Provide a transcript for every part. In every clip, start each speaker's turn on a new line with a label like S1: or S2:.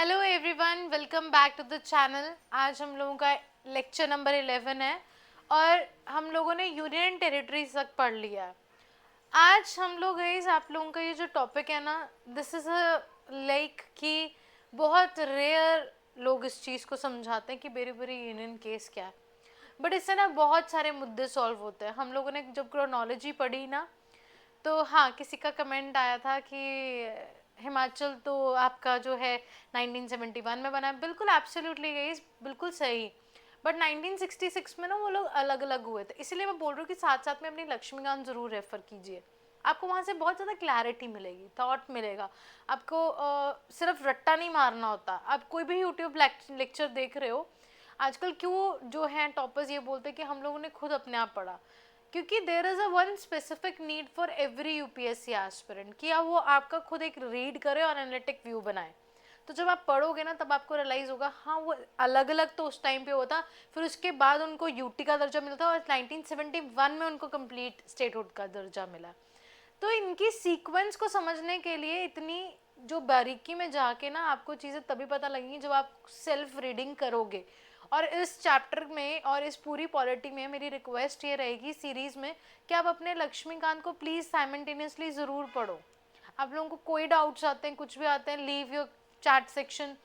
S1: Hello everyone, welcome back to the channel. आज हम लोगों का लेक्चर नंबर 11 है और हम लोगों ने यूनियन टेरिटरीज तक पढ़ लिया है। आज हम लोग गाइस आप लोगों का ये जो टॉपिक है ना, दिस इज़ अ लाइक कि बहुत रेयर लोग इस चीज़ को समझाते हैं कि बेरी बेरी यूनियन केस क्या है। बट इससे ना बहुत सारे मुद्दे सॉल्व होते हैं। हम लोगों ने जब क्रोनोलॉजी पढ़ी ना, तो हाँ, किसी का कमेंट आया था कि हिमाचल तो आपका जो है 1971 में बना है। बिल्कुल एब्सोल्युटली गाइस, बिल्कुल सही। बट 1966 में ना वो लोग अलग अलग हुए थे, इसीलिए मैं बोल रही हूँ कि साथ साथ में अपनी लक्ष्मीकांत जरूर रेफर कीजिए। आपको वहाँ से बहुत ज़्यादा क्लैरिटी मिलेगी, थॉट मिलेगा आपको। सिर्फ रट्टा नहीं मारना होता। आप कोई भी यूट्यूब लेक्चर देख रहे हो, आजकल क्यों जो है टॉपर्स ये बोलते हैं कि हम लोगों ने खुद अपने आप पढ़ा, क्योंकि there is a one specific need for every UPSC aspirant कि वो आपका खुद एक रीड करे और एनालिटिक व्यू बनाए। तो जब आप पढ़ोगे ना, तब आपको रियलाइज होगा हाँ वो अलग अलग तो उस टाइम पे होता, फिर उसके बाद उनको यूटी का दर्जा मिलता और 1971 में उनको कंप्लीट स्टेटहुड का दर्जा मिला। तो इनकी सीक्वेंस को समझने के लिए इतनी जो बारीकी में जाके ना आपको चीज़ें तभी पता लगेंगी जब आप सेल्फ रीडिंग करोगे। और इस चैप्टर में और इस पूरी पॉलिटी में मेरी रिक्वेस्ट ये रहेगी सीरीज़ में कि आप अपने लक्ष्मीकांत को प्लीज़ साइमल्टेनियसली ज़रूर पढ़ो। आप लोगों को कोई डाउट्स आते हैं, कुछ भी आते हैं, लीव योर चैट सेक्शन,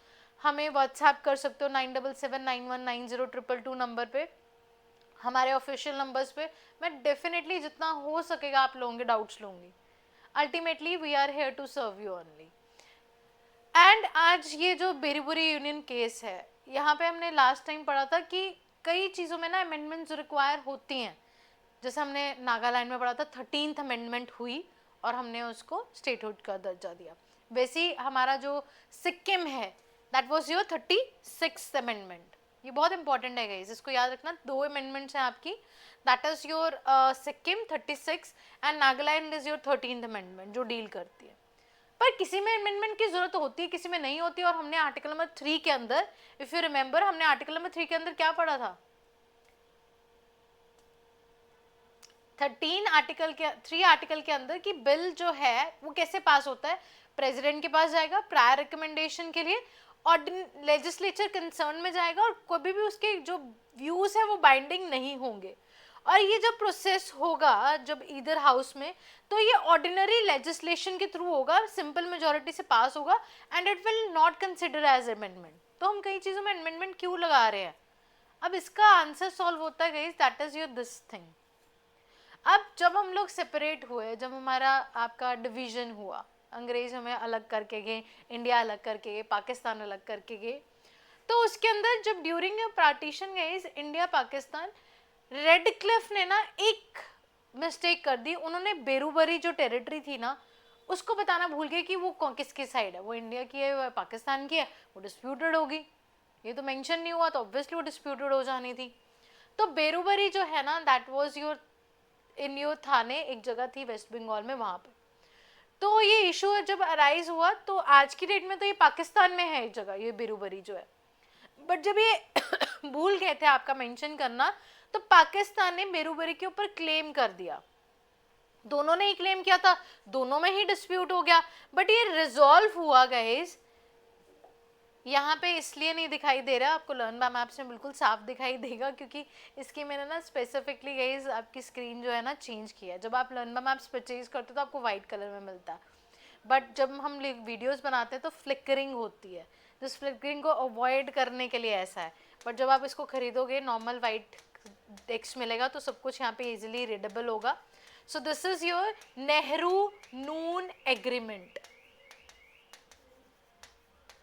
S1: हमें व्हाट्सएप कर सकते हो 9779190222 नंबर पे, हमारे ऑफिशियल नंबर्स पे। मैं डेफिनेटली जितना हो सकेगा आप लोगों के डाउट्स लूँगी। Ultimately we are here to serve you only. And आज ये जो बेरीबुरी यूनियन केस है, यहाँ पे हमने लास्ट टाइम पढ़ा था कि कई चीज़ों में ना अमेंडमेंट्स रिक्वायर होती हैं। जैसे हमने नागालैंड में पढ़ा था 13th अमेंडमेंट हुई और हमने उसको स्टेटहुड का दर्जा दिया। वैसे ही हमारा जो सिक्किम है, that was your 36th amendment. ये बहुत इंपॉर्टेंट है गाइस, इसको याद रखना। 2 अमेंडमेंट्स हैं आपकी, that is your Sikkim 36 and Nagaland is your 13th amendment जो डील करती है। पर किसी में अमेंडमेंट की जरूरत होती है, किसी में नहीं होती। और हमने आर्टिकल नंबर 3 के अंदर, इफ यू रिमेंबर, हमने आर्टिकल नंबर 3 के अंदर क्या पढ़ा था? 3 आर्टिकल के अंदर कि बिल जो है वो कैसे पास होता है। प्रेसिडेंट के पास जाएगा प्रायर रिकमेंडेशन के लिए, और लेजिस्लेचर कंसर्न में जाएगा, और कभी भी उसके जो व्यूज है वो बाइंडिंग नहीं होंगे। और ये जब प्रोसेस होगा जब इधर हाउस में, तो ये ऑर्डिनरी लेजिस्लेशन के थ्रू होगा, सिंपल मेजोरिटी से पास होगा, and it will not consider as amendment. तो हम कई चीज़ों में अमेंडमेंट क्यों लगा रहे हैं? अब इसका आंसर सॉल्व होता है guys, that is your this thing. अब जब हम लोग सेपरेट हुए, जब हमारा आपका डिवीजन हुआ, अंग्रेज हमें अलग करके गए, इंडिया अलग करके गए, पाकिस्तान अलग करके गए, तो उसके अंदर जब ड्यूरिंग पार्टीशन गए इंडिया पाकिस्तान, रेड क्लिफ ने ना एक मिस्टेक कर दी। उन्होंने बेरूबरी जो टेरिटरी थी ना, उसको बताना भूल गए कि वो किसकी साइड है, वो इंडिया की है वो पाकिस्तान की है, वो डिस्प्यूटेड होगी। ये तो मेंशन नहीं हुआ, तो ऑब्वियसली वो डिस्प्यूटेड हो जानी थी। तो बेरूबरी जो है ना, that was your in your थाने, एक जगह थी वेस्ट बंगाल में, वहां पे। तो ये इशू जब अराइज हुआ, तो आज की डेट में तो ये पाकिस्तान में है एक जगह, ये बेरूबरी जो है। बट जब ये भूल गए थे आपका मेंशन करना, तो पाकिस्तान ने बेरूबरी के ऊपर क्लेम कर दिया। दोनों ने ही क्लेम किया था, दोनों में ही डिस्प्यूट हो गया। बट ये रिजॉल्व हुआ गाइस, यहाँ पे इसलिए नहीं दिखाई दे रहा आपको, लर्न बाय मैप्स में बिल्कुल साफ दिखाई देगा, क्योंकि इसकी मैंने ना स्पेसिफिकली गाइस आपकी स्क्रीन जो है ना चेंज किया है। जब आप लर्न बाय मैप्स परचेज करते हो तो आपको वाइट कलर में मिलता है, बट जब हम वीडियोस बनाते हैं तो फ्लिकरिंग होती है। जिस फ्लिकरिंग को अवॉइड करने के लिए ऐसा है। बट जब आप इसको खरीदोगे, नॉर्मल वाइट टेक्स्ट मिलेगा, तो सब कुछ यहाँ पे इजिली रीडेबल होगा। So this is your Nehru Noon agreement.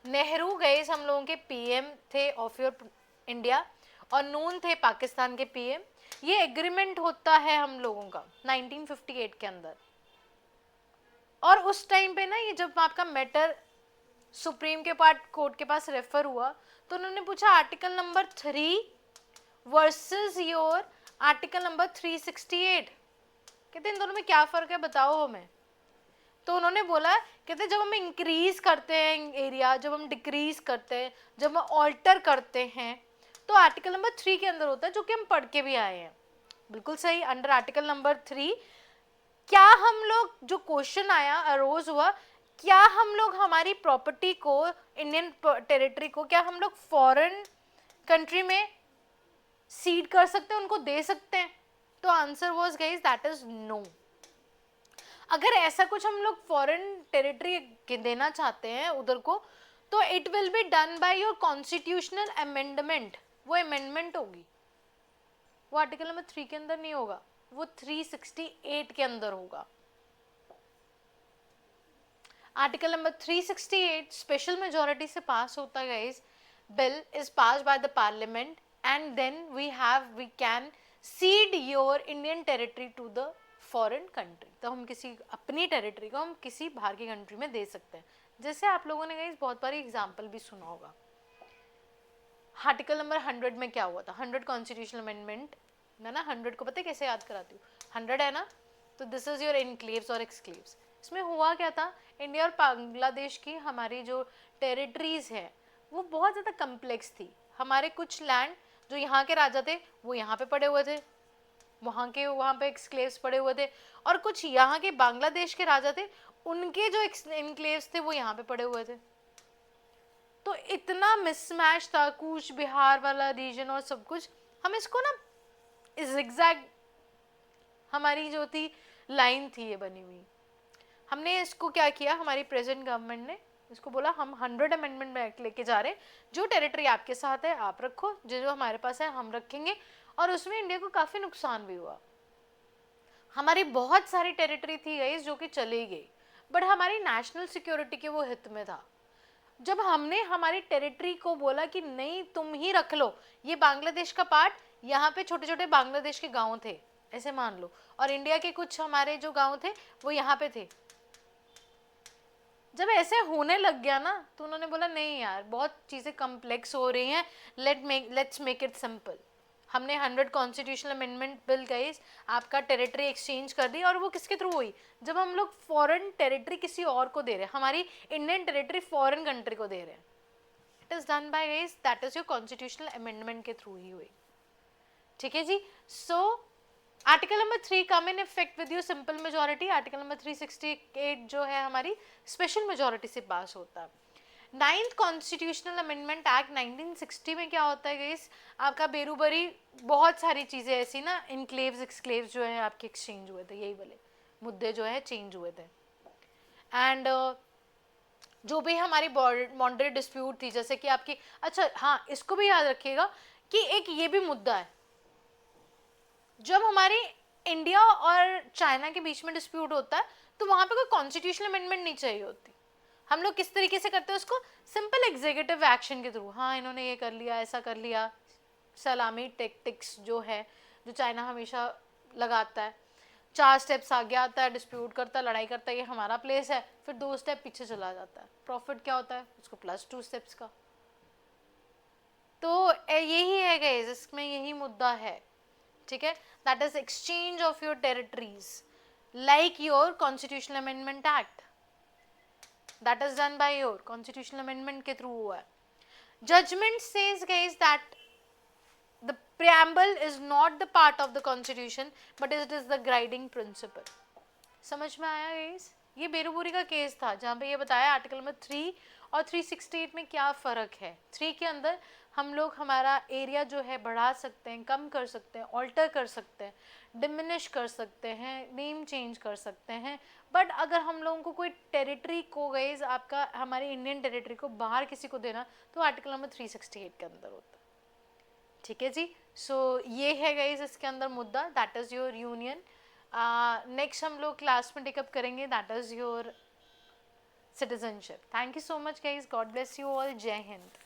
S1: Nehru गए हम लोगों के पीएम थे ऑफ योर इंडिया, और नून थे पाकिस्तान के पीएम। ये एग्रीमेंट होता है हम लोगों का 1958 के अंदर। और उस टाइम पे ना, ये जब आपका मैटर सुप्रीम के कोर्ट के पास रेफर हुआ, तो उन्होंने पूछा article number 3 versus your article number 368, कहते इन दोनों में क्या फर्क है बताओ हमें। तो उन्होंने बोला, कहते जब हम इंक्रीज करते हैं एरिया, जब हम डिक्रीज करते हैं, जब हम ऑल्टर करते हैं, तो आर्टिकल नंबर 3 के अंदर होता है, जो कि हम पढ़ के भी आए हैं। बिल्कुल सही, अंडर आर्टिकल नंबर 3 क्या हम लोग, जो क्वेश्चन आया अरोज हुआ, क्या हम लोग हमारी प्रॉपर्टी को, इंडियन टेरिटरी को, क्या हम लोग फॉरेन कंट्री में सीड कर सकते हैं, उनको दे सकते हैं? तो answer was guys that is no. अगर ऐसा कुछ हम लोग फॉरेन टेरिटरी देना चाहते हैं उधर को, तो it will be done by your constitutional amendment. वो अमेंडमेंट होगी, वो आर्टिकल नंबर 3 के अंदर नहीं होगा, वो 368 के अंदर होगा। आर्टिकल नंबर 368 स्पेशल मेजोरिटी से पास होता है guys. Bill is passed by the parliament and then we can cede your Indian territory to the foreign country. तो हम किसी अपनी टेरिटरी को हम किसी बाहर की कंट्री में दे सकते हैं। जैसे आप लोगों ने गाइस बहुत बारी एग्जाम्पल भी सुना होगा। आर्टिकल नंबर 100 में क्या हुआ था? 100 कॉन्स्टिट्यूशनल अमेंडमेंट। मैं ना 100 को पता है कैसे याद कराती हूँ? 100 है ना, तो दिस इज योर इनक्लेव्स और एक्सक्लेव्स। इसमें हुआ क्या था, इंडिया और बांग्लादेश की हमारी जो टेरिटरीज है वो बहुत ज़्यादा कम्प्लेक्स थी। हमारे कुछ लैंड जो यहाँ के राजा थे वो यहाँ पे पड़े हुए थे, वहाँ पे एक्सक्लेव्स पड़े हुए थे, और कुछ यहाँ के बांग्लादेश के राजा थे, उनके जो इनक्लेव्स थे वो यहाँ पे पड़े हुए थे। तो इतना मिसमैच था, कूच बिहार वाला रीजन और सब कुछ। हम इसको ना जिगजैग, हमारी जो थी लाइन थी ये बनी हुई, हमने इसको क्या किया, हमारी प्रेजेंट गवर्नमेंट ने इसको बोला हम 100 अमेंडमेंट एक्ट लेके जा रहे हैं, जो टेरिटरी आपके साथ है आप रखो, जो हमारे पास है हम रखेंगे। और उसमें इंडिया को काफ़ी नुकसान भी हुआ। हमारी बहुत सारी टेरिटरी थी गाइस जो कि चली गई, बट हमारी नेशनल सिक्योरिटी के वो हित में था। जब हमने हमारी टेरिटरी को बोला कि नहीं तुम ही रख लो, ये बांग्लादेश का पार्ट, यहाँ पे छोटे छोटे बांग्लादेश के गांव थे ऐसे मान लो, और इंडिया के कुछ हमारे जो गांव थे वो यहाँ पे थे। जब ऐसे होने लग गया ना, तो उन्होंने बोला नहीं यार बहुत चीज़ें कम्प्लेक्स हो रही हैं, लेट्स मेक इट सिंपल। हमने 100 कॉन्स्टिट्यूशनल अमेंडमेंट बिल गाइस आपका टेरिटरी एक्सचेंज कर दी, और वो किसके थ्रू हुई? जब हम लोग फॉरेन टेरिटरी किसी और को दे रहे हैं, हमारी इंडियन टेरिटरी फॉरेन कंट्री को दे रहे हैं, it is done by guys that is your constitutional amendment के थ्रू ही हुई। ठीक है जी। So article number 3 come in effect with your simple majority. Article number 368 जो है हमारी स्पेशल मेजोरिटी से पास होता है। 9th कॉन्स्टिट्यूशनल अमेंडमेंट एक्ट 1960 में क्या होता है गाइस, आपका बेरूबरी बहुत सारी चीज़ें ऐसी ना, इनक्लेव्स एक्सक्लेव्स जो है आपके एक्सचेंज हुए थे, यही वाले मुद्दे जो है चेंज हुए थे। एंड जो भी हमारी बाउंड्री डिस्प्यूट थी, जैसे कि आपकी, अच्छा हाँ इसको भी याद रखिएगा कि एक ये भी मुद्दा है, जब हमारी इंडिया और चाइना के बीच में डिस्प्यूट होता है तो वहां पे कोई कॉन्स्टिट्यूशनल अमेंडमेंट नहीं चाहिए होती। हम लोग किस तरीके से करते हैं उसको, सिंपल एग्जीक्यूटिव एक्शन के थ्रू, हाँ इन्होंने ये कर लिया ऐसा कर लिया, सलामी टेक्टिक्स जो है जो चाइना हमेशा लगाता है, 4 स्टेप्स आगे आता है, डिस्प्यूट करता है, लड़ाई करता है, ये हमारा प्लेस है, फिर 2 स्टेप पीछे चला जाता है, प्रॉफिट क्या होता है उसको +2 स्टेप्स का। तो यही है गाइस, इसमें यही मुद्दा है। ठीक है, that is exchange of your territories like your constitutional amendment act, that is done by your constitutional amendment के थ्रू हुआ है। Judgment says guys that the preamble is not the part of the constitution but it is the guiding principle। समझ में आया guys? ये बेरूबुरी का case था जहाँ पे ये बताया आर्टिकल नंबर 3 और 368 में क्या फ़र्क है। 3 के अंदर हम लोग हमारा एरिया जो है बढ़ा सकते हैं, कम कर सकते हैं, ऑल्टर कर सकते हैं, डिमिनिश कर सकते हैं, नेम चेंज कर सकते हैं, बट अगर हम लोगों को कोई टेरिटरी को गाइस आपका हमारी इंडियन टेरिटरी को बाहर किसी को देना तो आर्टिकल नंबर 368 के अंदर होता है। ठीक है जी। सो ये है गाइस इसके अंदर मुद्दा, that is your union. Next हम लोग क्लास में टेकअप करेंगे, that is your citizenship. Thank you so much guys, God bless you all, जय हिंद।